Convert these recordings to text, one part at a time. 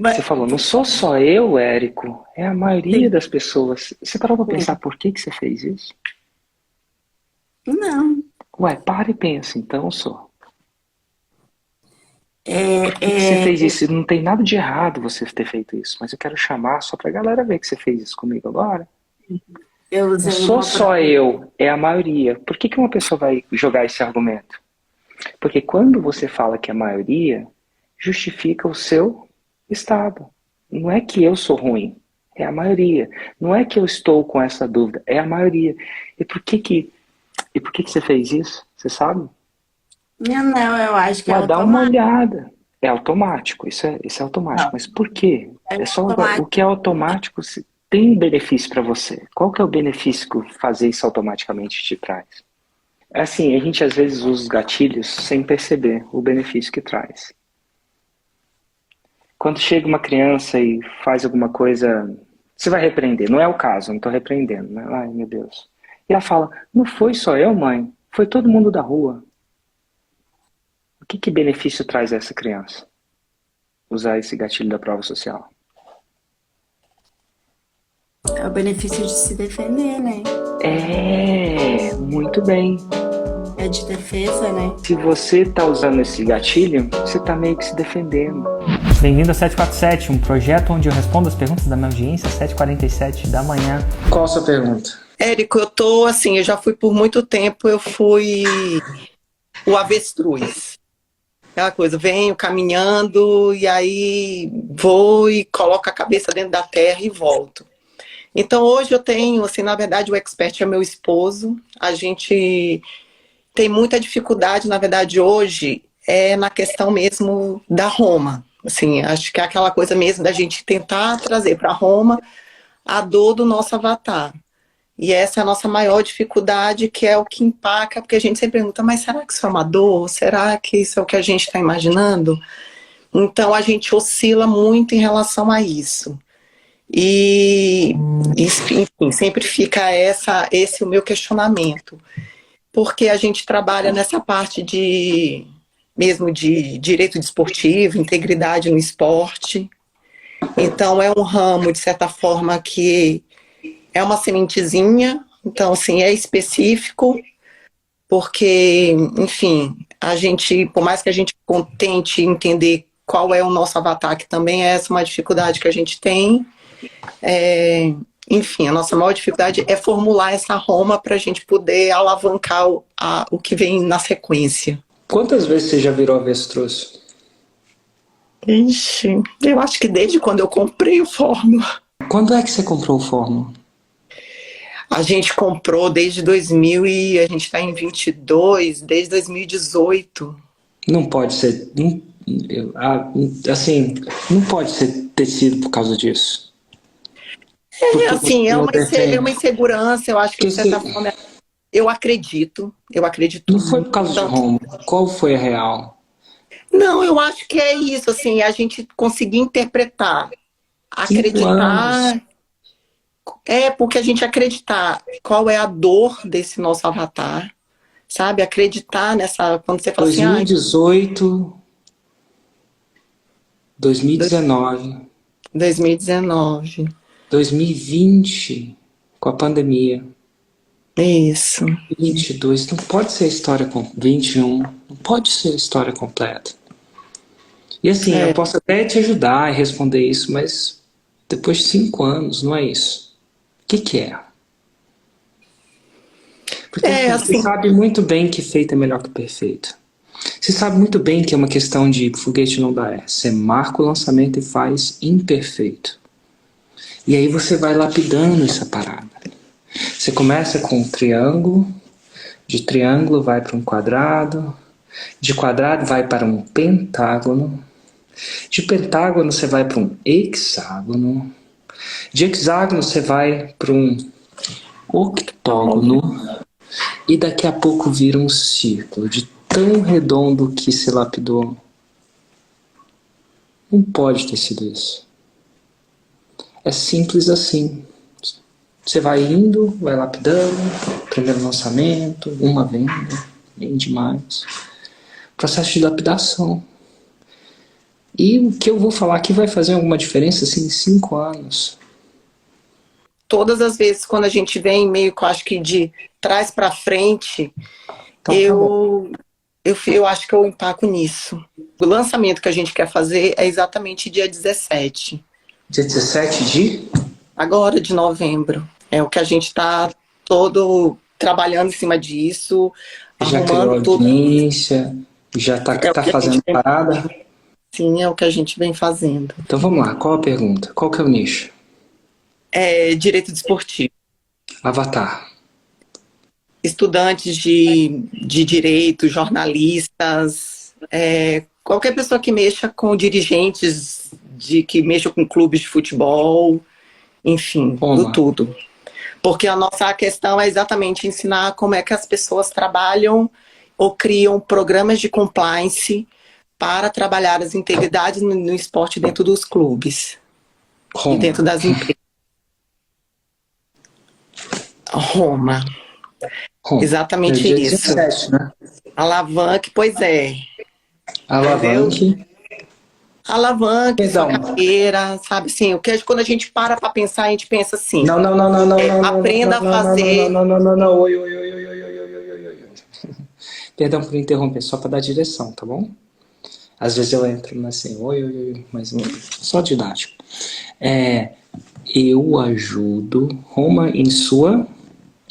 Você falou, não sou só eu, Érico, é a maioria Sim. das pessoas. Você parou pra pensar por que que você fez isso? Não. Ué, para e pensa, então, só. Por que que você É, fez isso? Não tem nada de errado você ter feito isso, mas eu quero chamar só pra galera ver que você fez isso comigo agora. eu Não usei sou uma só palavra. eu, é a maioria. Por que que uma pessoa vai jogar esse argumento? Porque quando você fala que é a maioria, justifica o seu estado. Não é que eu sou ruim, é a maioria. Não é que eu estou com essa dúvida, é a maioria. E por que que você fez isso? Você sabe? Não, eu acho que é Ué, dá uma automático. olhada. É automático, isso é automático. Não, Mas por quê? é É só o automático. que é automático se tem um benefício para você. Qual que é o benefício que fazer isso automaticamente te traz? É assim, a gente às vezes usa os gatilhos sem perceber o benefício que traz. Quando chega uma criança e faz alguma coisa, você vai repreender. Não é o caso, eu não estou repreendendo, né? Ai, meu Deus. E ela fala, não foi só eu, mãe, foi todo mundo da rua. O que benefício traz a essa criança? Usar esse gatilho da prova social. É o benefício de se defender, né? É, muito bem. É de defesa, né? Se você está usando esse gatilho, você está meio que se defendendo. Bem-vindo a 747, um projeto onde eu respondo as perguntas da minha audiência às 7h47 da manhã. Qual a sua pergunta? Érico, eu tô assim, eu já fui por muito tempo, eu fui o avestruz. Aquela coisa, venho caminhando e aí vou e coloco a cabeça dentro da terra e volto. Então hoje eu tenho, assim, na verdade o expert é meu esposo. A gente tem muita dificuldade, na verdade hoje é na questão mesmo da Roma. Assim, acho que é aquela coisa mesmo da gente tentar trazer para Roma a dor do nosso avatar. E essa é a nossa maior dificuldade, que é o que empaca, porque a gente sempre pergunta, mas será que isso é uma dor? Será que isso é o que a gente está imaginando? Então a gente oscila muito em relação a isso. E, enfim, sempre fica esse o meu questionamento. Porque a gente trabalha nessa parte de mesmo de direito desportivo, integridade no esporte. Então é um ramo, de certa forma, que é uma sementezinha, então, assim, é específico, porque, enfim, a gente, por mais que a gente tente entender qual é o nosso avatar, que também é essa uma dificuldade que a gente tem, enfim, a nossa maior dificuldade é formular essa Roma para a gente poder alavancar o que vem na sequência. Quantas vezes você já virou avestruz? Ixi, eu acho que desde quando eu comprei o Fórmula. Quando é que você comprou o Fórmula? A gente comprou desde 2000 e a gente está em 22, desde 2018. Não pode ser. Assim, não pode ter sido por causa disso. É Porque assim, você não é uma defende. insegurança, eu acho que Porque de certa forma, eu acredito não foi por muito. causa de Roma. Qual foi a real? Não, eu acho que é isso, assim, a gente conseguir interpretar, 5 anos. acreditar, porque a gente acreditar qual é a dor desse nosso avatar, sabe? Acreditar nessa, quando você fala assim, 2018, 2019, 2019, 2020, com a pandemia. isso. 22, não pode ser a história com 21, não pode ser a história completa. E assim, eu É, posso até te ajudar a responder isso, mas depois de 5 anos, não é isso. O que que é? Porque assim, você assim, sabe muito bem que feito é melhor que perfeito. Você sabe muito bem que é uma questão de foguete não dá ré. Você marca o lançamento e faz imperfeito. E aí você vai lapidando essa parada. Você começa com um triângulo, de triângulo vai para um quadrado, de quadrado vai para um pentágono, de pentágono você vai para um hexágono, de hexágono você vai para um octógono e daqui a pouco vira um círculo de tão redondo que se lapidou. Não pode ter sido isso. É simples assim. Você vai indo, vai lapidando, primeiro lançamento, uma venda, vende mais. Processo de lapidação. E o que eu vou falar aqui vai fazer alguma diferença assim, em 5 anos. Todas as vezes quando a gente vem meio que eu acho que de trás para frente, Então, tá bom. eu acho que eu empaco nisso. O lançamento que a gente quer fazer é exatamente dia 17, Dia 17 de? agora de novembro. É o que a gente está todo trabalhando em cima disso, Já criou arrumando tudo. audiência? Já tá, É o tá que a fazendo gente vem, parada? sim, é o que a gente vem fazendo. Então vamos lá, qual a pergunta? Qual que é o nicho? É direito desportivo. Avatar. Estudantes de direito, jornalistas, qualquer pessoa que mexa com dirigentes, que mexa com clubes de futebol, enfim, do Roma. tudo. Porque a nossa questão é exatamente ensinar como é que as pessoas trabalham ou criam programas de compliance para trabalhar as integridades no esporte dentro dos clubes e Roma. dentro das empresas. Roma. Roma. Exatamente Dia isso. 17, né? Alavanque, pois é. Alavanque. Alavanque sua Perdão. carreira, sabe assim, o que quando a gente para pensar, a gente pensa assim, Não. aprenda a fazer. Não. Oi. Perdão por interromper, só para dar direção, tá bom? Às vezes eu entro assim, oi, mas só didático. Eu ajudo Roma em sua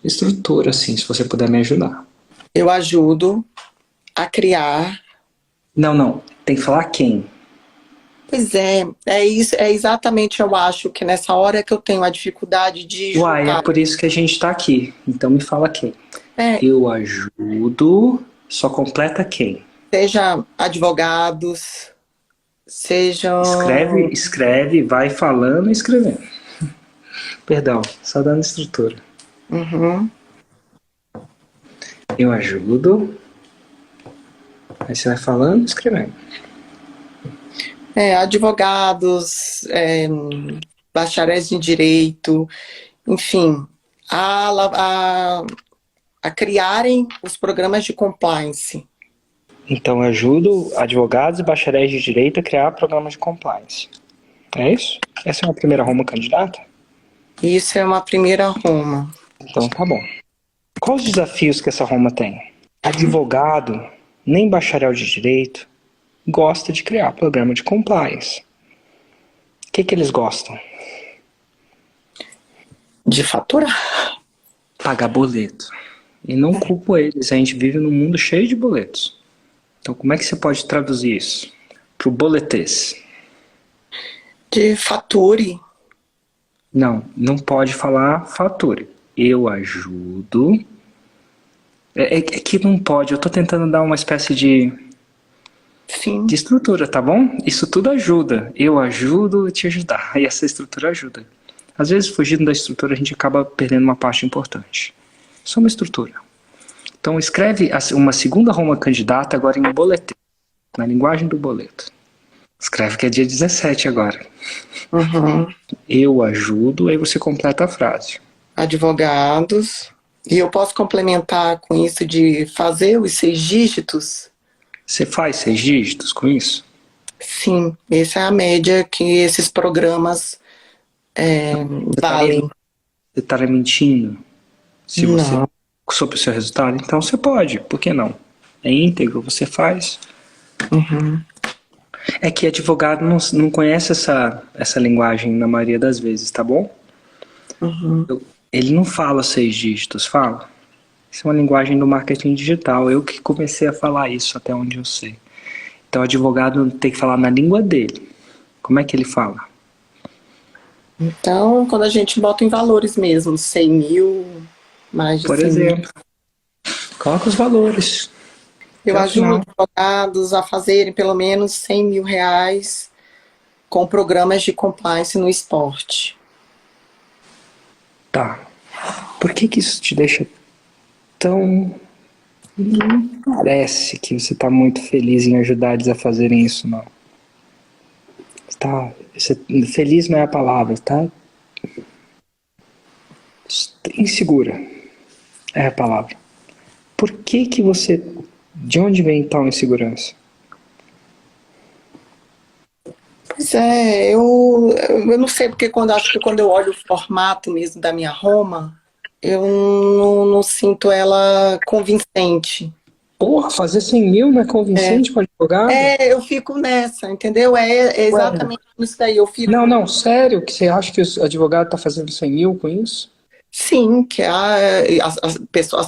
estrutura, assim, se você puder me ajudar. Eu ajudo a criar. Não, tem que falar quem. Pois é isso, é exatamente, eu acho que nessa hora que eu tenho a dificuldade de Uai, juntar. é por isso que a gente tá aqui. Então me fala quem. Eu ajudo, só completa quem. Seja advogados, sejam. Escreve, vai falando e escrevendo. Perdão, só dando estrutura. Uhum. Eu ajudo. Aí você vai falando e escrevendo. Advogados, bacharéis em direito, enfim, a criarem os programas de compliance. Então, eu ajudo advogados e bacharéis de direito a criar programas de compliance. É isso? Essa é uma primeira Roma candidata? Isso é uma primeira Roma. Então, tá bom. Quais os desafios que essa Roma tem? Advogado, nem bacharel de direito, gosta de criar programa de compliance. O que eles gostam? De faturar. Pagar boleto. E não culpo eles, a gente vive num mundo cheio de boletos. Então como é que você pode traduzir isso pro boletês? De fature. Não pode falar fature. Eu ajudo. É que não pode, eu tô tentando dar uma espécie de estrutura, tá bom? Isso tudo ajuda. Eu ajudo a te ajudar. E essa estrutura ajuda. Às vezes, fugindo da estrutura, a gente acaba perdendo uma parte importante. Só uma estrutura. Então, escreve uma segunda Roma candidata agora em boletim, na linguagem do boleto. Escreve que é dia 17 agora. Uhum. Eu ajudo, aí você completa a frase. Advogados. E eu posso complementar com isso de fazer os 6 dígitos? Você faz 6 dígitos com isso? Sim, essa é a média que esses programas valem. Você está mentindo? Se você sobre o seu resultado? Então você pode, por que não? É íntegro, você faz. Uhum. É que advogado não conhece essa linguagem na maioria das vezes, tá bom? Uhum. Ele não fala 6 dígitos, fala. Isso é uma linguagem do marketing digital. Eu que comecei a falar isso até onde eu sei. Então o advogado tem que falar na língua dele. Como é que ele fala? Então, quando a gente bota em valores mesmo, 100 mil, mais de Por 100 mil. exemplo, coloca os valores. Eu Até o ajudo final. advogados a fazerem pelo menos 100 mil reais com programas de compliance no esporte. Tá. Por que isso te deixa tão... Não parece que você está muito feliz em ajudar eles a fazerem isso, não. Feliz não é a palavra, tá? Insegura é a palavra. Por que você... De onde vem tal insegurança? Pois é, eu não sei, porque acho que quando eu olho o formato mesmo da minha Roma, eu não sinto ela convincente. Porra, fazer 100 mil não é convincente para advogado? Eu fico nessa, entendeu? É Ué, exatamente isso daí. Eu fico, não, sério, que você acha que o advogado tá fazendo 100 mil com isso? sim, que as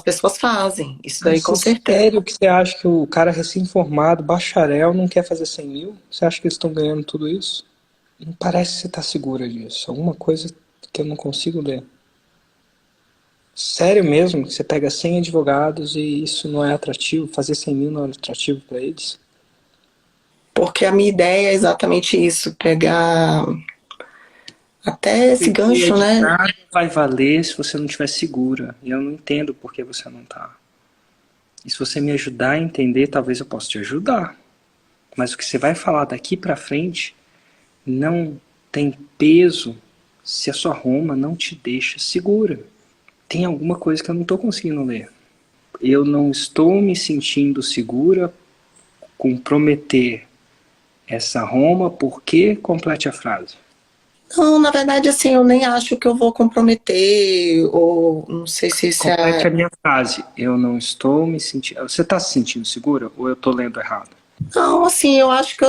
pessoas fazem. Isso daí Mas com certeza. sério que você acha que o cara recém-formado, bacharel, não quer fazer 100 mil? Você acha que eles estão ganhando tudo isso? Não parece que você tá segura disso. Alguma coisa que eu não consigo ler. Sério mesmo que você pega 100 advogados e isso não é atrativo? Fazer 100 mil não é atrativo para eles? Porque a minha ideia é exatamente isso, pegar até esse gancho, De né? nada vai valer se você não estiver segura. E eu não entendo por que você não tá. E se você me ajudar a entender, talvez eu possa te ajudar. Mas o que você vai falar daqui pra frente não tem peso se a sua Roma não te deixa segura. Tem alguma coisa que eu não estou conseguindo ler. Eu não estou me sentindo segura com prometer essa Roma, porque complete a frase. Não, na verdade, assim, eu nem acho que eu vou comprometer, ou não sei se isso Complete é. a minha frase. Eu não estou me sentindo. Você está se sentindo segura ou eu estou lendo errado? Não, assim, eu acho que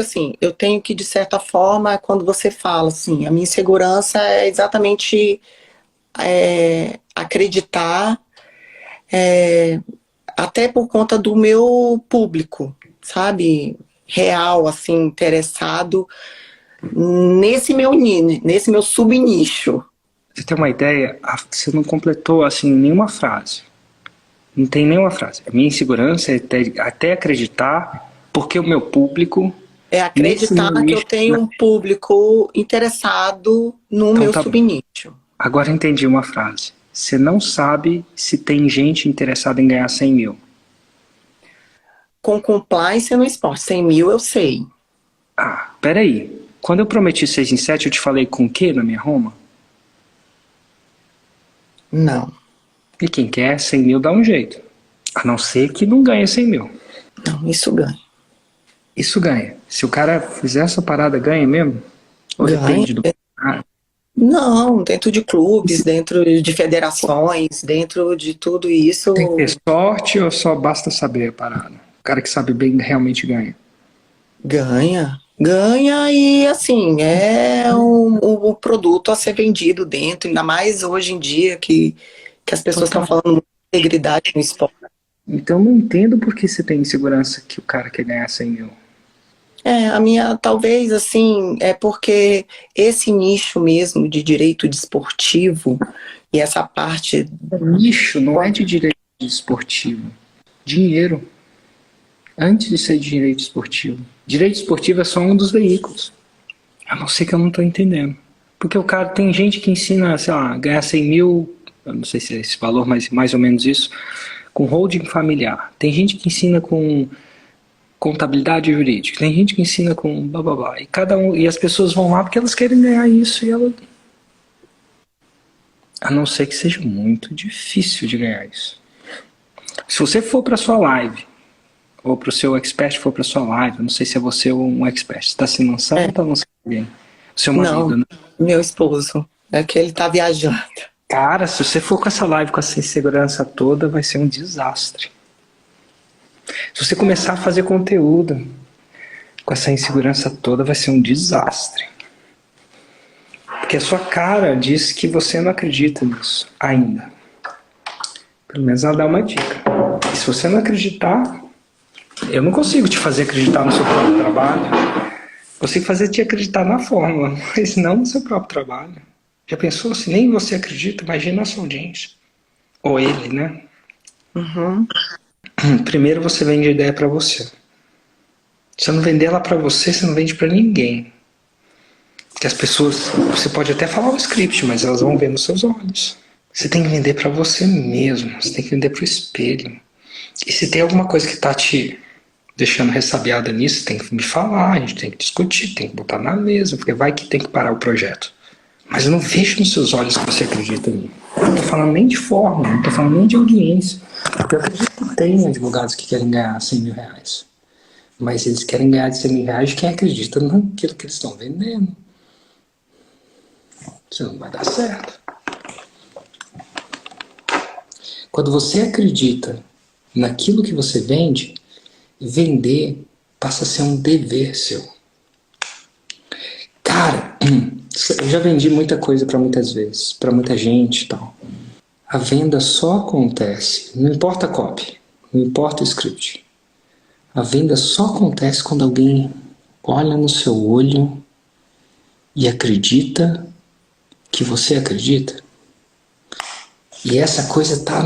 assim, eu tenho que, de certa forma, quando você fala, assim, a minha insegurança é exatamente acreditar, até por conta do meu público, sabe? Real, assim, interessado nesse meu subnicho. Você tem uma ideia? Você não completou assim nenhuma frase. Não tem nenhuma frase. A minha insegurança é até acreditar, porque o meu público. É Nesse acreditar meu que eu nicho. tenho um público interessado no Então meu tá bom. subnicho. Agora entendi uma frase. Você não sabe se tem gente interessada em ganhar 100 mil. Com compliance no esporte, 100 mil eu sei. Ah, peraí. Quando eu prometi 6 em 7, eu te falei com o quê na minha Roma? Não, E quem quer 100 mil dá um jeito. A não ser que não ganhe 100 mil. não, isso ganha. Isso ganha. Se o cara fizer essa parada, ganha mesmo? Ou Ganha. depende do. Ah, Não, dentro de clubes, dentro de federações, dentro de tudo isso, tem que ter sorte ou só basta saber a parada? O cara que sabe bem realmente ganha. ganha. Ganha e, assim, é um produto a ser vendido dentro, ainda mais hoje em dia que as pessoas estão falando muito de integridade no esporte. Então não entendo por que você tem insegurança que o cara quer ganhar 100 mil. A minha, talvez, assim, é porque esse nicho mesmo de direito desportivo e essa parte. Nicho não é de direito esportivo. Dinheiro. Antes de ser direito esportivo. Direito esportivo é só um dos veículos. A não ser que eu não estou entendendo. Porque o cara, tem gente que ensina, sei lá, ganhar 100 mil, eu não sei se é esse valor, mas mais ou menos isso, com holding familiar. Tem gente que ensina com contabilidade jurídica. Tem gente que ensina com blá blá blá. E as pessoas vão lá porque elas querem ganhar isso e ela. A não ser que seja muito difícil de ganhar isso. Se você for para sua live, ou para o seu expert for para sua live, eu não sei se é você ou um expert, você está se lançando ou está lançando alguém? O seu marido, Não, né? meu esposo. É que ele tá viajando. Cara, se você for com essa live com essa insegurança toda, vai ser um desastre. Se você começar a fazer conteúdo com essa insegurança toda, vai ser um desastre. Porque a sua cara diz que você não acredita nisso ainda. Pelo menos ela dá uma dica. E se você não acreditar, eu não consigo te fazer acreditar no seu próprio trabalho. Consigo fazer te acreditar na fórmula, mas não no seu próprio trabalho. Já pensou? Se nem você acredita, imagina a sua audiência. Ou ele, né? Uhum. Primeiro você vende a ideia para você. Se você não vender ela para você, você não vende para ninguém. Porque as pessoas, você pode até falar um script, mas elas vão ver nos seus olhos. Você tem que vender para você mesmo. Você tem que vender pro espelho. E se tem alguma coisa que tá te deixando ressabiada nisso, tem que me falar, a gente tem que discutir, tem que botar na mesa, porque vai que tem que parar o projeto. Mas eu não vejo nos seus olhos que você acredita em mim. Eu não tô falando nem de forma, não tô falando nem de audiência. Porque eu acredito que tem advogados que querem ganhar 100 mil reais. Mas eles querem ganhar de 100 mil reais de quem acredita naquilo que eles estão vendendo. Isso não vai dar certo. Quando você acredita naquilo que você vende, vender passa a ser um dever seu. Cara, eu já vendi muita coisa para muitas vezes, para muita gente e tal. A venda só acontece, não importa a copy, não importa o script. A venda só acontece quando alguém olha no seu olho e acredita que você acredita. E essa coisa está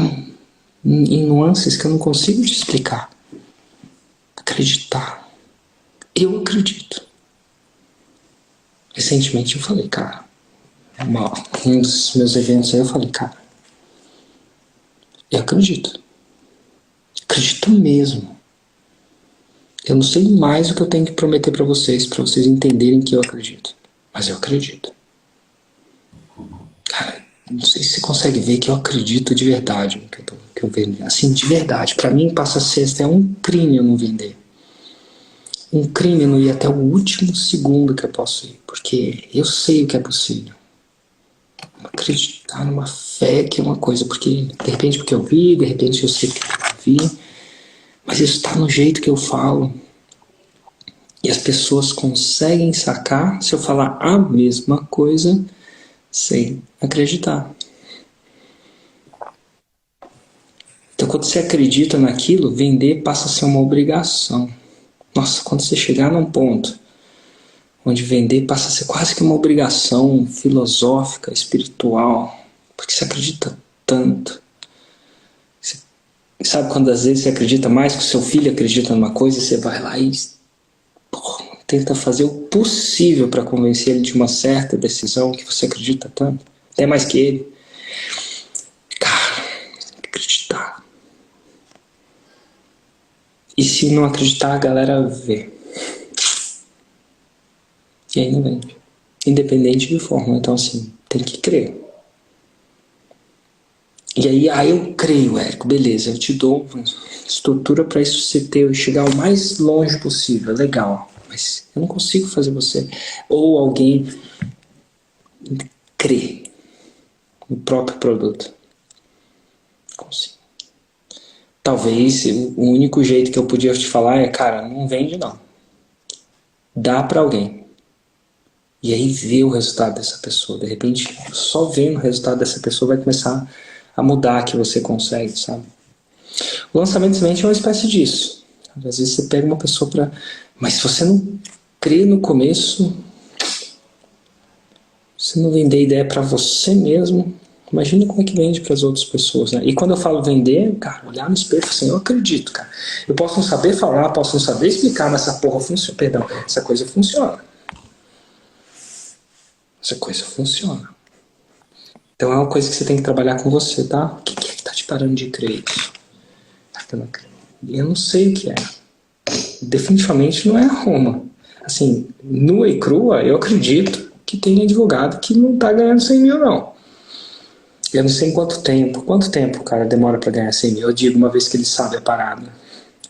em nuances que eu não consigo te explicar. Acreditar. Eu acredito. Recentemente eu falei, cara, um dos meus eventos aí eu falei, cara, eu acredito. Acredito mesmo. Eu não sei mais o que eu tenho que prometer para vocês entenderem que eu acredito. Mas eu acredito. Cara, não sei se você consegue ver que eu acredito de verdade no que eu vendo. Assim, de verdade. Para mim, passa a ser até um crime eu não vender. Um crime eu não ir até o último segundo que eu posso ir. Porque eu sei o que é possível. Acreditar numa fé que é uma coisa. Porque, de repente, porque eu vi, de repente eu sei porque eu vi. Mas isso está no jeito que eu falo. E as pessoas conseguem sacar se eu falar a mesma coisa sem acreditar. Então, quando você acredita naquilo, vender passa a ser uma obrigação. Nossa, quando você chegar num ponto onde vender passa a ser quase que uma obrigação filosófica, espiritual, porque você acredita tanto. Você sabe quando às vezes você acredita mais que o seu filho acredita numa coisa e você vai lá e tenta fazer o possível para convencer ele de uma certa decisão que você acredita tanto, até mais que ele. Cara, acreditar. E se não acreditar, a galera vê. E aí não vende. Independente de forma. Então, assim, tem que crer. E aí eu creio, Érico, beleza, eu te dou estrutura para isso você chegar o mais longe possível, legal. Mas eu não consigo fazer você ou alguém crer no próprio produto. Não consigo. Talvez o único jeito que eu podia te falar é, cara, não vende não. Dá para alguém. E aí vê o resultado dessa pessoa. De repente, só vendo o resultado dessa pessoa vai começar a mudar que você consegue, sabe? O lançamento de semente é uma espécie disso. Às vezes você pega uma pessoa para... Mas se você não crê no começo, se não vender ideia para você mesmo, imagina como é que vende para as outras pessoas, né? E quando eu falo vender, cara, olhar no espelho e falar assim, eu acredito, cara. Eu posso não saber falar, posso não saber explicar, mas essa porra funciona. Perdão, essa coisa funciona. Essa coisa funciona. Então é uma coisa que você tem que trabalhar com você, tá? O que é que tá te parando de crer isso? Eu não sei o que é. Definitivamente não é Roma. Assim, nua e crua, eu acredito que tem advogado que não tá ganhando 100 mil, não. Eu não sei em quanto tempo. Quanto tempo o cara demora para ganhar 100 mil? Eu digo uma vez que ele sabe a parada.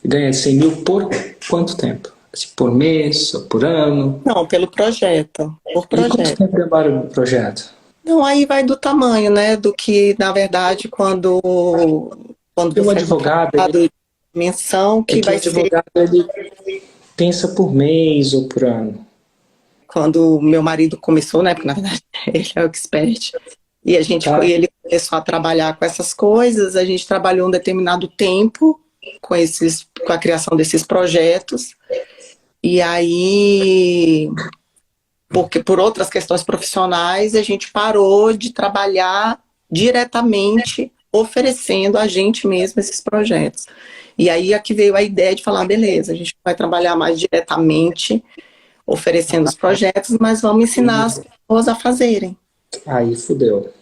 Ganha 100 mil por quanto tempo? Assim, por mês ou por ano? Não, pelo projeto. Por E quanto projeto. tempo demora o projeto? Não, aí vai do tamanho, né? Do que, na verdade, quando Tem um você advogado, é de dimensão, que o vai ser advogado ele pensa por mês ou por ano. quando meu marido começou, né? Porque, na verdade, ele é o expert. E ele começou a trabalhar com essas coisas, a gente trabalhou um determinado tempo com a criação desses projetos. E aí, porque por outras questões profissionais, a gente parou de trabalhar diretamente, oferecendo a gente mesmo esses projetos. E aí aqui veio a ideia de falar, beleza, a gente vai trabalhar mais diretamente, oferecendo os projetos, mas vamos ensinar as pessoas a fazerem. Aí fudeu.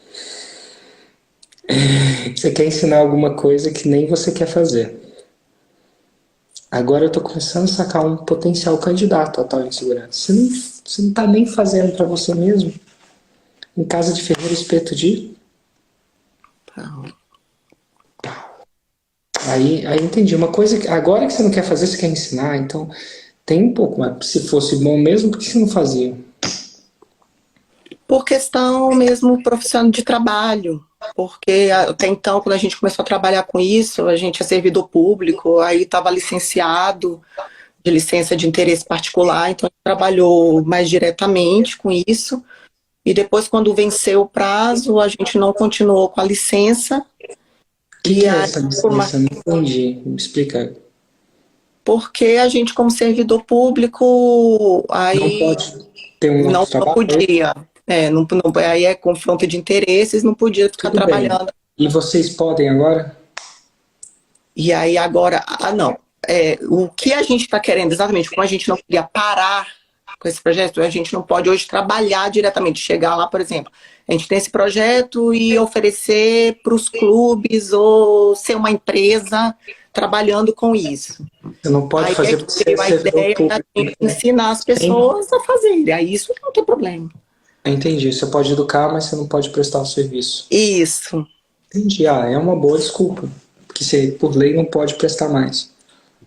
Você quer ensinar alguma coisa que nem você quer fazer. Agora eu tô começando a sacar um potencial candidato a tal insegurança. Você não tá nem fazendo para você mesmo. Em casa de ferreiro, espeto de... Aí entendi. Uma coisa que agora que você não quer fazer, você quer ensinar, então tem um pouco, mas se fosse bom mesmo, por que você não fazia? Por questão mesmo profissional de trabalho. Porque até então, quando a gente começou a trabalhar com isso, a gente é servidor público, aí estava licenciado, de licença de interesse particular, então a gente trabalhou mais diretamente com isso. E depois, quando venceu o prazo, a gente não continuou com a licença. O que E é aí, essa licença? Não entendi. Me explica. porque a gente, como servidor público, Não aí pode ter um não outro trabalho? podia. Aí é confronto de interesses, não podia ficar Tudo bem. trabalhando. E vocês podem agora? E aí agora, não. O que a gente está querendo exatamente, como a gente não queria parar com esse projeto, a gente não pode hoje trabalhar diretamente, chegar lá, por exemplo, a gente tem esse projeto e oferecer para os clubes ou ser uma empresa trabalhando com isso. Você não pode Aí fazer é porque que você é veio a servidor ideia da público. gente ensinar as pessoas a fazerem. Aí isso não tem problema. Entendi. Você pode educar, mas você não pode prestar o serviço. Isso. Entendi. É uma boa desculpa. Porque você, por lei, não pode prestar mais.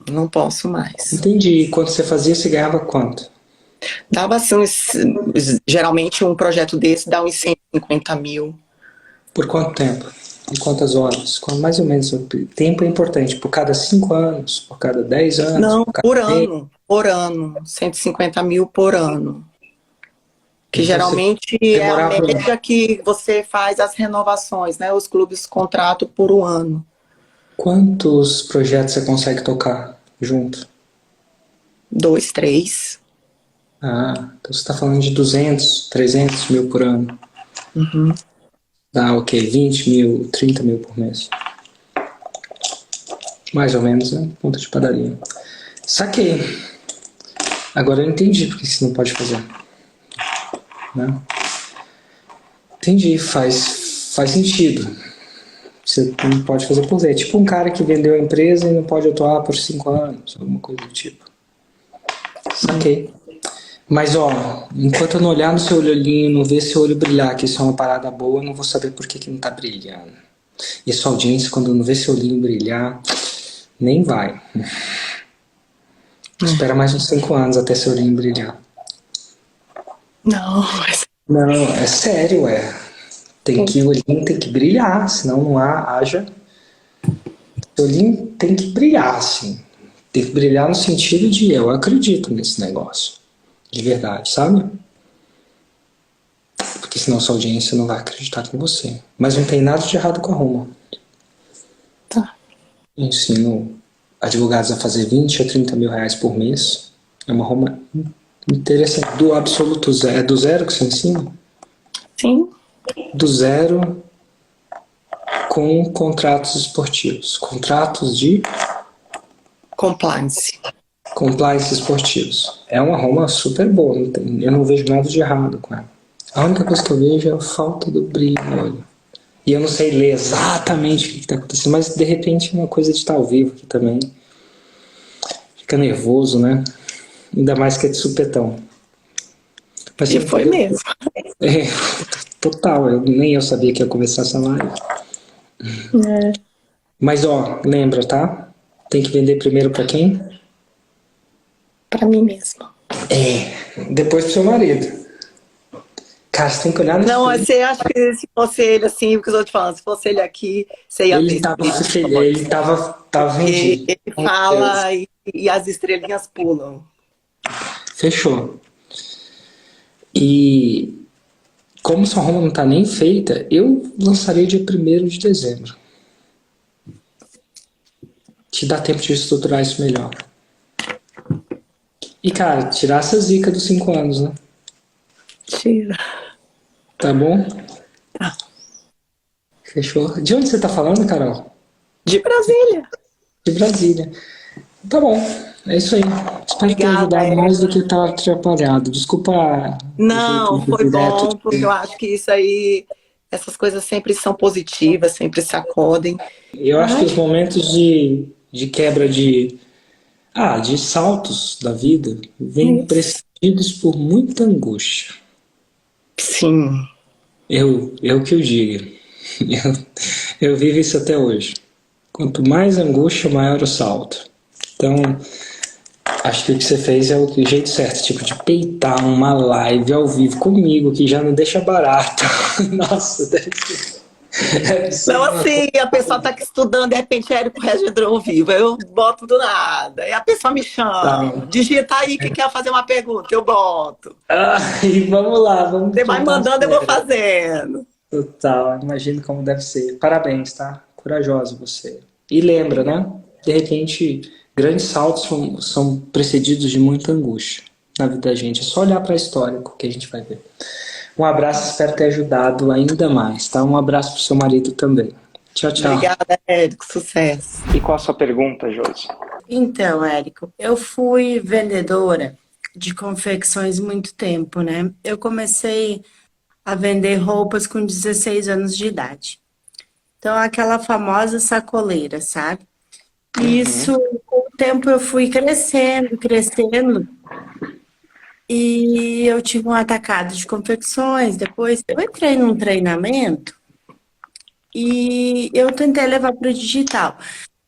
Não posso mais. Entendi. E quando você fazia, você ganhava quanto? Dava assim, geralmente um projeto desse dá uns 150 mil. Por quanto tempo? Em quantas horas? Mais ou menos. O tempo é importante. Por cada 5 anos? Por cada 10 anos? Não, por cada por mês? ano. Por ano. 150 mil por ano. Que Então, geralmente você é a demorava- média que você faz as renovações, né? Os clubes contratam por um ano. Quantos projetos você consegue tocar junto? 2, 3. Então você está falando de 200, 300 mil por ano. Uhum. Dá o quê? 20 mil, 30 mil por mês. Mais ou menos, né? Ponta de padaria. Saquei. Agora eu entendi porque você não pode fazer. Né? Entendi, faz sentido. Você não pode fazer por lei. É tipo um cara que vendeu a empresa e não pode atuar por 5 anos, alguma coisa do tipo. Saquei. Mas enquanto eu não olhar no seu olhinho, não ver seu olho brilhar, que isso é uma parada boa, eu não vou saber por que não tá brilhando. E a sua audiência, quando não vê seu olhinho brilhar, nem vai. Espera mais uns 5 anos até seu olhinho brilhar. Não, mas Não, é sério, o olhinho tem que brilhar, senão não haja. O olhinho tem que brilhar, assim. Tem que brilhar no sentido de eu acredito nesse negócio. De verdade, sabe? Porque senão sua audiência não vai acreditar com você. Mas não tem nada de errado com a Roma. Tá. Eu ensino advogados a fazer 20 a 30 mil reais por mês. É uma Roma interessante. Do absoluto zero. É do zero que você ensina? sim. Do zero com contratos esportivos. Contratos de Compliance. compliance esportivos. É uma Roma super boa. Eu não vejo nada de errado com ela. A única coisa que eu vejo é a falta do brilho no olho. E eu não sei ler exatamente o que está acontecendo, mas de repente é uma coisa de estar ao vivo aqui também. Fica nervoso, né? Ainda mais que é de supetão. Mas E foi mesmo. Total, nem eu sabia que ia começar essa live. Mas lembra, tá? Tem que vender primeiro pra quem? Pra mim mesma. Depois pro seu marido. Cara, você tem que olhar no Não, espelho. você acha que se fosse ele assim, o que eu estou te falando, se fosse ele aqui, você ia Ele ver. tava vendido. Ele fala e as estrelinhas pulam. Fechou. E como sua Roma não tá nem feita, eu lançaria dia 1º de dezembro. Te dá tempo de estruturar isso melhor. E, cara, tirar essa zica dos 5 anos, né? Tira. Tá bom? Tá. Fechou. De onde você tá falando, Carol? De Brasília. De Brasília. Tá bom. É isso aí. Espero ter Obrigada, ajudado mais do que estar atrapalhado. Desculpa. Não, o jeito foi direto. bom, porque eu acho que isso aí, essas coisas sempre são positivas, sempre sacodem. Eu acho que os momentos de quebra de saltos da vida vêm precedidos por muita angústia. Sim. Eu que eu digo. Eu vivo isso até hoje. Quanto mais angústia, maior o salto. Então, acho que o que você fez é o jeito certo, tipo, de peitar uma live ao vivo comigo, que já não deixa barato. Nossa, deve ser Não, uma assim, a pessoa tá aqui estudando, de repente, Érico Regedor ao vivo, aí eu boto do nada, e a pessoa me chama, coisa. digita aí que quer fazer uma pergunta, eu boto. E vamos lá, vamos Você vai juntar as mandando, eu vou pedras. fazendo. Total, imagino como deve ser. Parabéns, tá? Corajoso você. E lembra, né? De repente, grandes saltos são precedidos de muita angústia na vida da gente. É só olhar para a história que a gente vai ver. Um abraço, espero ter ajudado ainda mais, tá? Um abraço pro seu marido também. Tchau, tchau. Obrigada, Érico, sucesso. E qual a sua pergunta, Josi? Então, Érico, eu fui vendedora de confecções muito tempo, né? Eu comecei a vender roupas com 16 anos de idade. Então, aquela famosa sacoleira, sabe? E isso, com o tempo, eu fui crescendo, crescendo. E eu tive um atacado de confecções. Depois, eu entrei num treinamento e eu tentei levar para o digital.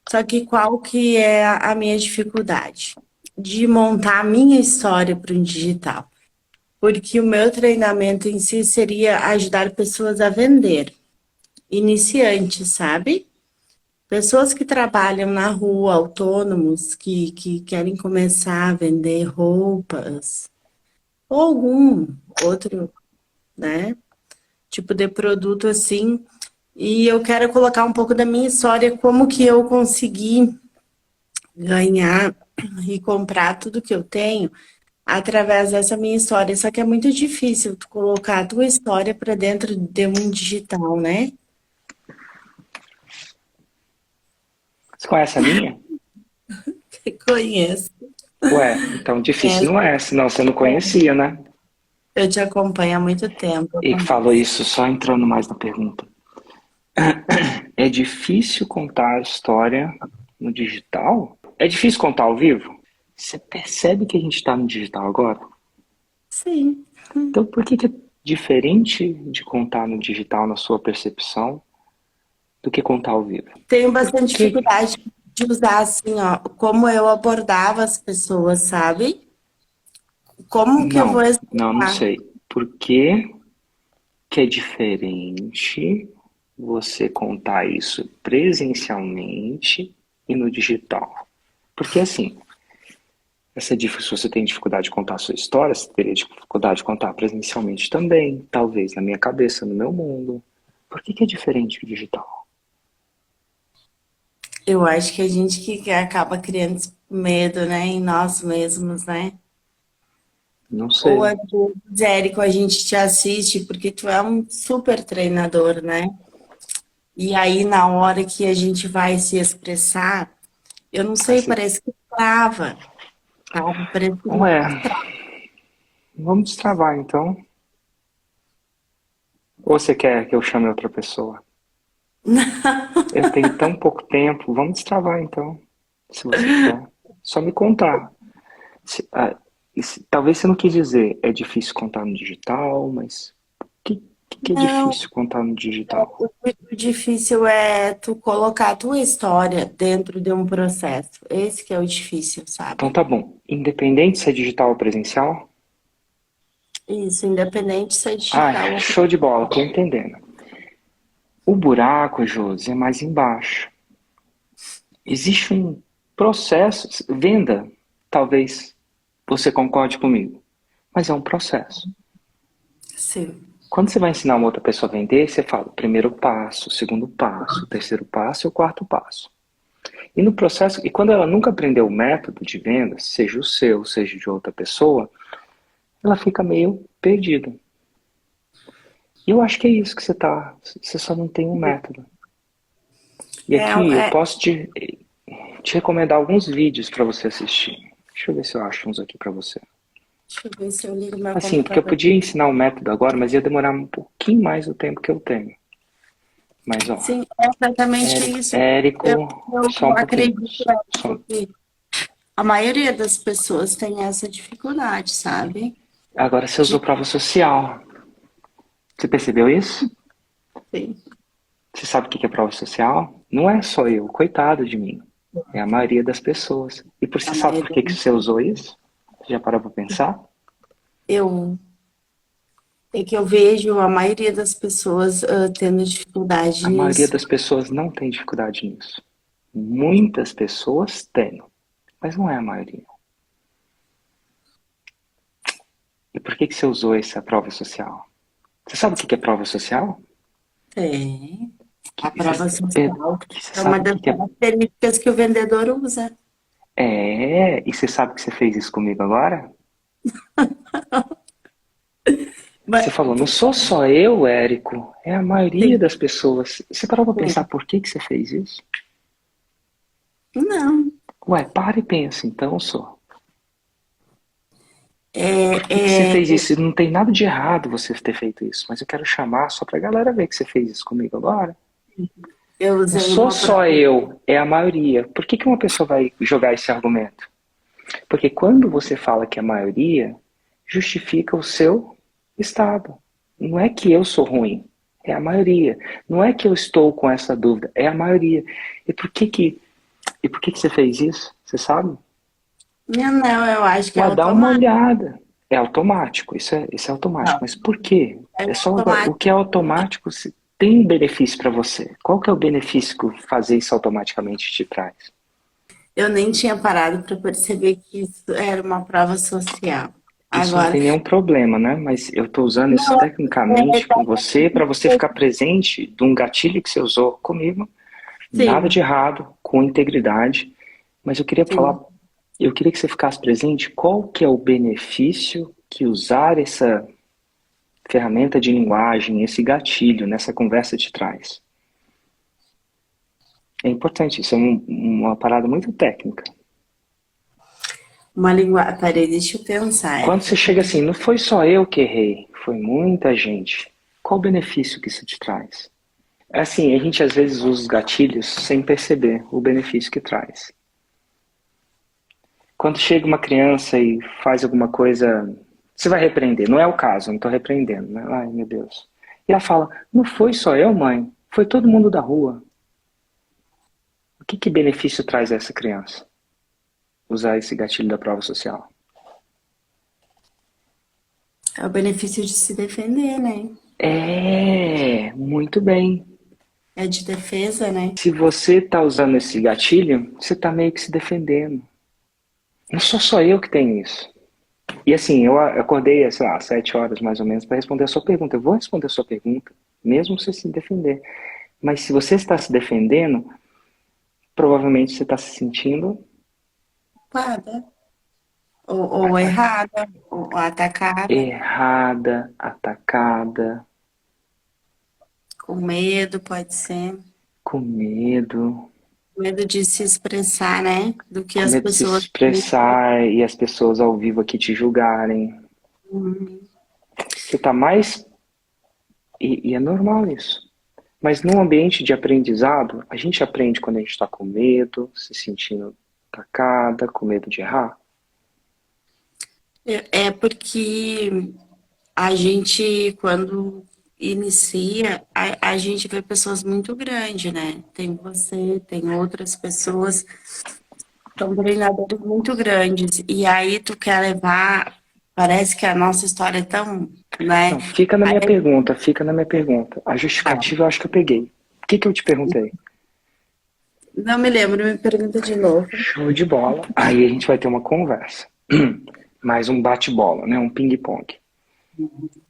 Só que qual que é a minha dificuldade? De montar a minha história para o digital. Porque o meu treinamento em si seria ajudar pessoas a vender. Iniciantes, sabe? Pessoas que trabalham na rua, autônomos, que querem começar a vender roupas, ou algum outro, né, tipo de produto assim. E eu quero colocar um pouco da minha história, como que eu consegui ganhar e comprar tudo que eu tenho através dessa minha história. Só que é muito difícil tu colocar a tua história para dentro de um digital, né? Você conhece a minha? Conheço. Ué, então difícil não é, senão você não conhecia, né? Eu te acompanho há muito tempo. E falou isso só entrando mais na pergunta. É difícil contar a história no digital? É difícil contar ao vivo? Você percebe que a gente está no digital agora? Sim. Então por que é diferente de contar no digital na sua percepção do que contar ao vivo? Tenho bastante Que- dificuldade de usar assim, ó, como eu abordava as pessoas, sabe? Como que eu vou Não explicar? sei. Por que que é diferente você contar isso presencialmente e no digital? Porque assim, se você tem dificuldade de contar a sua história, você teria dificuldade de contar presencialmente também, talvez na minha cabeça, no meu mundo. Por que é diferente o digital? Eu acho que a gente que acaba criando medo, né, em nós mesmos, né? Não sei. Ou às vezes, Érico, a gente te assiste porque tu é um super treinador, né? E aí, na hora que a gente vai se expressar, eu não sei, Assim, parece que trava, sabe? Parece que ué, vamos destravar então. Ou você quer que eu chame outra pessoa? Eu tenho tão pouco tempo, vamos destravar então, se você quer. Só me contar. Talvez você não quis dizer, é difícil contar no digital, mas o que é não. difícil contar no digital? O difícil é tu colocar a tua história dentro de um processo. Esse que é o difícil, Então sabe? tá bom. Independente se é digital ou presencial? Isso, independente se é digital ou Show de bola, tô entendendo. O buraco, Josi, é mais embaixo. Existe um processo, venda, talvez você concorde comigo, mas é um processo. sim. Quando você vai ensinar uma outra pessoa a vender, você fala o primeiro passo, o segundo passo, o terceiro passo e o quarto passo. E no processo, e quando ela nunca aprendeu o método de venda, seja o seu, seja de outra pessoa, ela fica meio perdida. E eu acho que é isso que você só não tem um método. E aqui eu posso te recomendar alguns vídeos para você assistir. Deixa eu ver se eu acho uns aqui para você. Deixa eu ver se eu ligo meu Assim, porque eu computador. podia ensinar o método agora, mas ia demorar um pouquinho mais do tempo que eu tenho. Mas, ó, Sim, é exatamente isso. Érico, Eu só um pouquinho. acredito que a maioria das pessoas tem essa dificuldade, sabe? Agora você usou prova social. Você percebeu isso? Sim. Você sabe o que é prova social? Não é só eu, coitado de mim. É a maioria das pessoas. E você A sabe por que maioria, que você usou isso? Você já parou para pensar? eu, é que eu vejo a maioria das pessoas tendo dificuldade A maioria nisso. das pessoas não tem dificuldade nisso. Muitas pessoas têm, mas não é a maioria. E por que que você usou essa prova social? Você sabe o que que é prova social? Tem. A Você, prova social você é uma sabe o das que que é? características que o vendedor usa. É, e você sabe que você fez isso comigo agora? Você Mas, falou, não sou só eu, Érico, é a maioria sim, das pessoas. Você parou pra pensar sim. por que que você fez isso? Não. Ué, para e pensa, então, só. Por que que você É, fez isso? Não tem nada de errado você ter feito isso, mas eu quero chamar só pra galera ver que você fez isso comigo agora. eu Não usei sou uma só prova. eu, é a maioria. Por que que uma pessoa vai jogar esse argumento? Porque quando você fala que é a maioria, justifica o seu estado. Não é que eu sou ruim, é a maioria. Não é que eu estou com essa dúvida, é a maioria. E por que que você fez isso? Você sabe? Não, eu acho que é Ué, dá uma automático. olhada. É automático, isso é automático. Não, Mas por quê? é É só o automático. que é automático se tem benefício para você. Qual que é o benefício que fazer isso automaticamente te traz? Eu nem tinha parado para perceber que isso era uma prova social. Isso não Agora, tem nenhum problema, né? Mas eu estou usando isso não, tecnicamente com você para você ficar presente de um gatilho que você usou comigo. Nada sim, de errado, com integridade. Mas eu queria falar, sim. eu queria que você ficasse presente. Qual que é o benefício que usar essa ferramenta de linguagem, esse gatilho nessa conversa te traz? É importante, isso é uma parada muito técnica. Uma linguagem. Peraí, deixa eu pensar. Quando você chega assim, não foi só eu que errei, foi muita gente. Qual o benefício que isso te traz? É assim, a gente às vezes usa os gatilhos sem perceber o benefício que traz. Quando chega uma criança e faz alguma coisa, você vai repreender, não é o caso, eu não estou repreendendo, né? Ai, meu Deus. E ela fala, não foi só eu, mãe, foi todo mundo da rua. O que benefício traz a essa criança? Usar esse gatilho da prova social. É o benefício de se defender, né? É, muito bem. É de defesa, né? Se você está usando esse gatilho, você está meio que se defendendo. Não sou só eu que tenho isso. E assim, eu acordei, sei lá, às 7 horas mais ou menos para responder a sua pergunta. Eu vou responder a sua pergunta, mesmo você se defender. Mas se você está se defendendo, provavelmente você está se sentindo Culpada. Ou errada, ou atacada, errada, atacada, com medo, pode ser. com medo, Medo de se expressar, né? Do que com as medo de se pessoas. expressar e as pessoas ao vivo aqui te julgarem. Você está mais. E é normal isso. Mas num ambiente de aprendizado, a gente aprende quando a gente está com medo, se sentindo atacada, com medo de errar. É porque a gente, quando inicia, a gente vê pessoas muito grandes, né? Tem você, tem outras pessoas, são treinadores muito grandes. E aí tu quer levar, parece que a nossa história é tão, né? Não, fica na Aí, minha pergunta, fica na minha pergunta. A tá. justificativa eu acho que eu peguei. O que que eu te perguntei? Não me lembro, me pergunta de novo. Show de bola. Aí a gente vai ter uma conversa. Mais um bate-bola, né? Um ping-pong.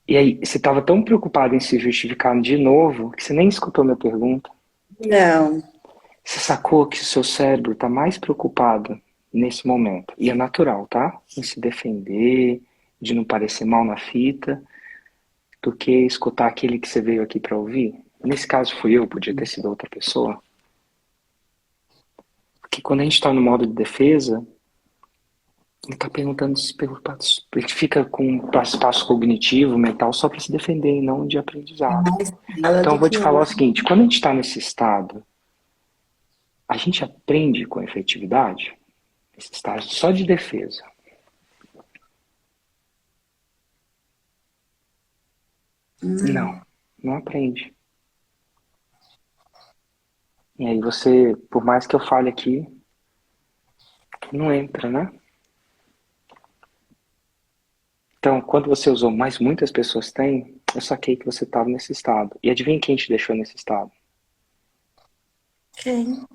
E aí, você estava tão preocupado em se justificar de novo que você nem escutou minha pergunta. Não. Você sacou que o seu cérebro está mais preocupado nesse momento. E é natural, tá? Em se defender, de não parecer mal na fita, do que escutar aquele que você veio aqui para ouvir. Nesse caso fui eu, podia ter sido outra pessoa. Porque quando a gente está no modo de defesa, ele está perguntando, se preocupado, a gente fica com um espaço cognitivo, mental, só para se defender e não de aprendizado. Mais ela Então do eu vou que te falar eu. o seguinte, quando a gente está nesse estado, a gente aprende com efetividade, esse estágio só de defesa. Não, não aprende. E aí você, por mais que eu fale aqui, não entra, né? Então, quando você usou, mas muitas pessoas têm, eu saquei que você estava nesse estado. E adivinha quem te deixou nesse estado? Quem?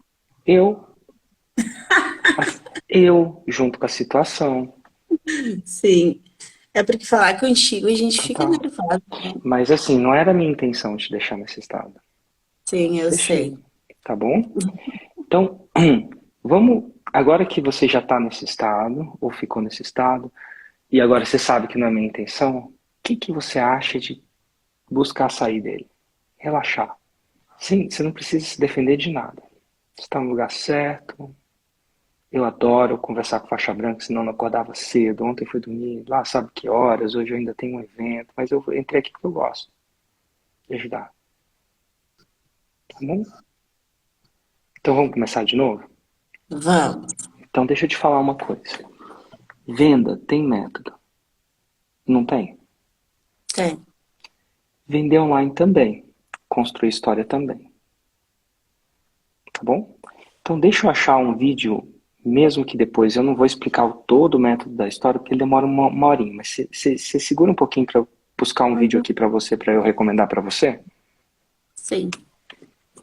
Eu. Eu, junto com a situação. Sim. É porque falar contigo a gente fica Total. nervosa, né? Mas assim, não era a minha intenção te deixar nesse estado. Sim, eu Deixei, sei. tá bom? Então, vamos. Agora que você já está nesse estado, ou ficou nesse estado, e agora você sabe que não é a minha intenção, o que que você acha de buscar sair dele? Relaxar. Sim, você não precisa se defender de nada. Você está no lugar certo. Eu adoro conversar com faixa branca, senão não acordava cedo. Ontem fui dormir lá, sabe que horas, hoje eu ainda tenho um evento, mas eu entrei aqui porque eu gosto de ajudar. Tá bom? Então vamos começar de novo? Vamos. Então deixa eu te falar uma coisa. Venda tem método. Não tem? Tem. Vender online também. Construir história também. Tá bom? Então deixa eu achar um vídeo, mesmo que depois eu não vou explicar todo o método da história, porque ele demora uma horinha. Mas você segura um pouquinho para eu buscar um vídeo aqui para você, para eu recomendar para você? Sim.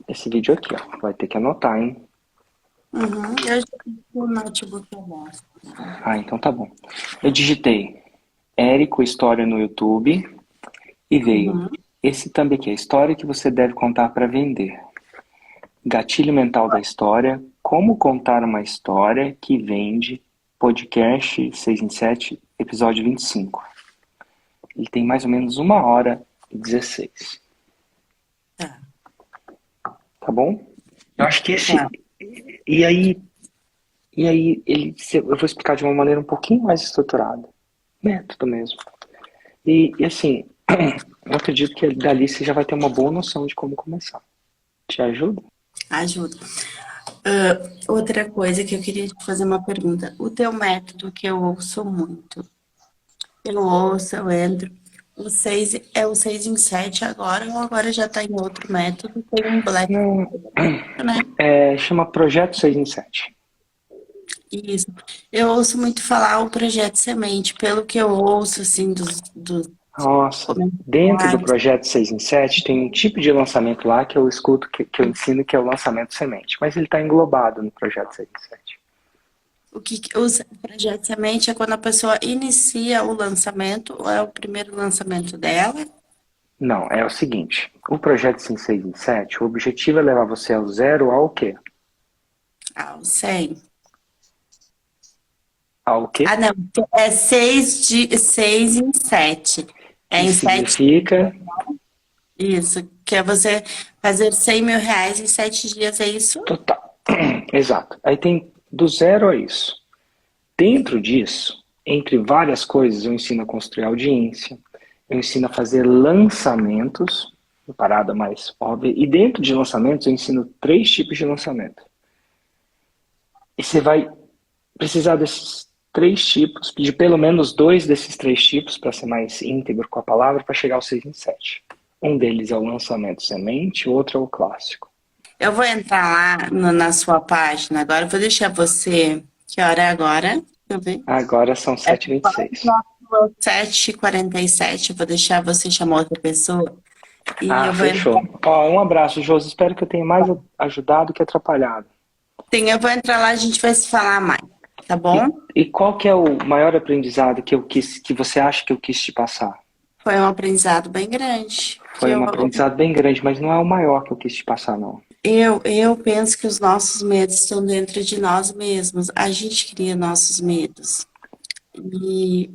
Esse vídeo aqui, ó. Vai ter que anotar, hein? Uhum. Eu já tenho o notebook aberto. Ah, então tá bom. Eu digitei Érico História no YouTube e veio Uhum. esse também aqui, a história que você deve contar para vender. Gatilho mental da história, como contar uma história que vende, podcast 6 em 7, episódio 25. Ele tem mais ou menos 1h16. Tá. Tá bom? Eu acho que esse. Tá. E aí eu vou explicar de uma maneira um pouquinho mais estruturada. Método mesmo. E assim, eu acredito que dali você já vai ter uma boa noção de como começar. Te ajuda? Ajuda. Outra coisa que eu queria te fazer uma pergunta. O teu método que eu ouço muito. Eu ouço, eu entro. O 6 é o 6 em 7 agora ou agora já tá em outro método? Tem um Black, Não, né? chama Projeto 6 em 7. Isso. Eu ouço muito falar o projeto Semente, pelo que eu ouço, assim, dos Nossa, dentro do comentários. Projeto 6 em 7 tem um tipo de lançamento lá que eu escuto, que eu ensino, que é o lançamento semente. Mas ele está englobado no Projeto 6 em 7. O projeto Semente é quando a pessoa inicia o lançamento, ou é o primeiro lançamento dela? Não, é o seguinte. O Projeto 6 em 7, o objetivo é levar você ao zero ao quê? Ah, o 100. Ao quê? Ah, não. É 6 em 7. É Que em 7. significa... Isso. Que é você fazer 100 mil reais em 7 dias, é isso? Total. Exato. Aí tem do zero a isso. Dentro disso, entre várias coisas, eu ensino a construir audiência, eu ensino a fazer lançamentos, uma parada mais óbvia, e dentro de lançamentos eu ensino 3 tipos de lançamento. E você vai precisar desses 3 tipos, de pelo menos 2 desses 3 tipos, para ser mais íntegro com a palavra, para chegar ao 6 em 7. Um deles é o lançamento semente, o outro é o clássico. Eu vou entrar lá na sua página agora. Eu vou deixar você. Que hora é agora? Deixa eu ver. Agora são É 7h26. 7h47. Eu vou deixar você chamar outra pessoa. E Ah, eu vou fechou. Ó, um abraço, Josi. Espero que eu tenha mais ajudado que atrapalhado. Sim, eu vou entrar lá, a gente vai se falar mais, tá E, bom? e qual que é o maior aprendizado que você acha que eu quis te passar? Foi um aprendizado bem grande. Foi um aprendizado bem grande, mas não é o maior que eu quis te passar, não. Eu penso que os nossos medos estão dentro de nós mesmos. A gente cria nossos medos. E,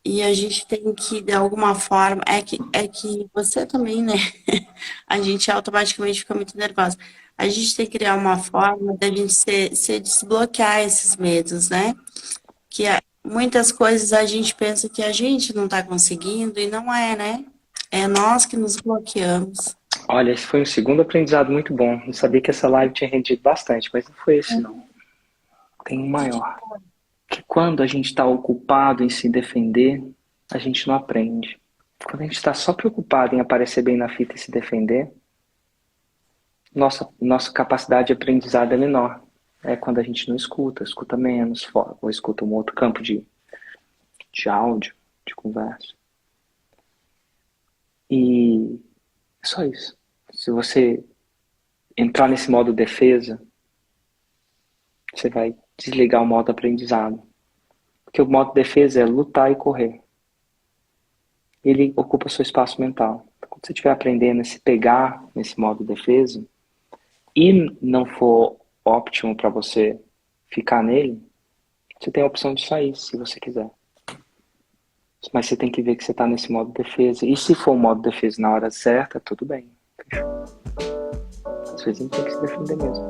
e a gente tem que, de alguma forma, é que você também, né? A gente automaticamente fica muito nervosa. A gente tem que criar uma forma da gente se desbloquear esses medos, né? Muitas coisas a gente pensa que a gente não está conseguindo e não é, né? É nós que nos bloqueamos. Olha, esse foi um segundo aprendizado muito bom. Eu sabia que essa live tinha rendido bastante, mas não foi esse, não. Tem um maior. Que quando a gente está ocupado em se defender, a gente não aprende. Quando a gente está só preocupado em aparecer bem na fita e se defender, a nossa capacidade de aprendizado é menor. É quando a gente não escuta menos, ou escuta um outro campo de áudio, de conversa. E é só isso. Se você entrar nesse modo defesa, você vai desligar o modo aprendizado. Porque o modo defesa é lutar e correr. Ele ocupa seu espaço mental. Quando você estiver aprendendo a se pegar nesse modo defesa, e não for óptimo para você ficar nele, você tem a opção de sair, se você quiser. Mas você tem que ver que você está nesse modo defesa. E se for o modo defesa na hora certa, tudo bem. Fechou? Às vezes a gente tem que se defender mesmo.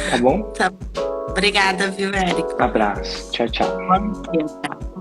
Tá bom? Tá. Obrigada, viu, Érico? Abraço. Tchau, tchau. Bom dia, tchau.